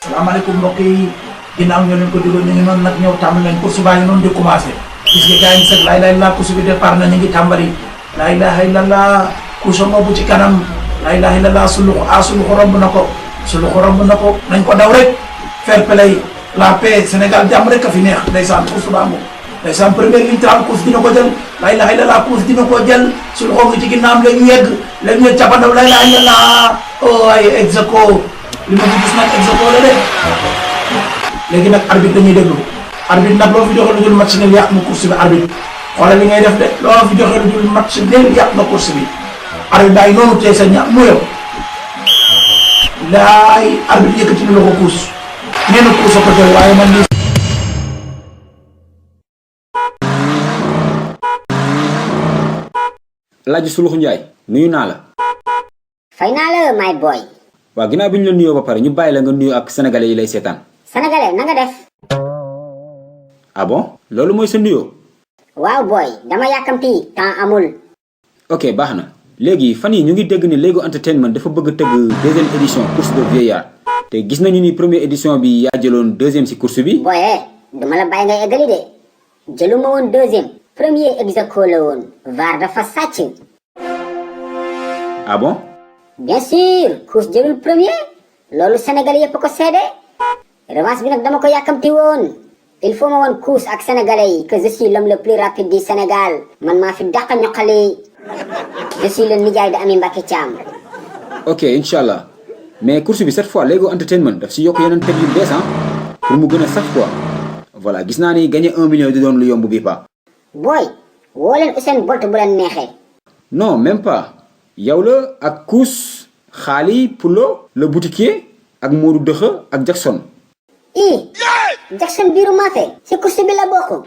salaamaaleykum mbokk yi ginnaaw ñoo leen ko digoon ñu ngi noonu nag ñëw tàmbali leen course baa ngi noonu di commencé gis nga gars yi sag laa ilaha illallah course bi départ na ñu ngi tàmbali laa ilaha illallah course moo bu ci kanam laa ilaha illallah suluxu romb na ko nañ ko daw rek fair play la paix Sénégal jàmm rek a fi neex ndeysaan course baa ngoog ndeysaan première ligne trente course dina ko jël laa ilaha illallah course dina ko jël suluxoo ngi ci ginnaam la ñu yegg capandaw laa ilaha illallah oh ay execo li ma fi gis nag execo la de léegi nag arbitre dañuy déglu arbitre nag loo fi joxe lu dul match nul yàq na course bi arbitre xoolal li ngay def de loo fi joxe lu dul match nul yàq na course bi arbitre daay noonu tey sa ña mu yow laay arbitre yëkkati na la ko course nee na course ko jël waaye man lii Alaaji Suluxu Njaay nuyu naa la. fay naa la my boy. waaw ginnaaw bi ñu la nuyoo ba pare ñu bàyyi la nga nuyu ak sénégalais yi lay seetaan. sénégalais na nga def. ah bon loolu mooy sa nuyoo. waaw boy dama yàkkamti temps amul. ok baax na léegi fan yi ñu ngi dégg ni Lego Entertainment dafa bëgg a tëgg deuxième édition course de vieillard te gis nañu ni première édition bi yaa jëloon deuxième ci course bi. booyee duma la bàyyi ngay eggali de jëluma woon deuxième premier ex aequo la woon VAR dafa sàcc. ah bon. bien sûr course jëlul premier loolu sénégalais yëpp ko seede revanche bi nag dama ko yàkkamti woon il faut ma woon course ak sénégalais yi que je suis l'homme le plus rapide du Sénégal man maa fi dàq ñoqali je suis le nijaay de Ami Mbacké Thiam. ok incha allah mais course bi cette fois Lego Entertainment daf si yokk yeneen teg yu bees pour mu gën a saf quoi voilà gis naa ni gagné 1 million di doon lu yomb bi pas. booy woo leen Usain Bolt bu leen neexee. non même pas yow la ak Kous Xaali Pulo le boutiquier ak Modou Dëxa ak Jackson. Jackson biiru maafe si course bi la bokk.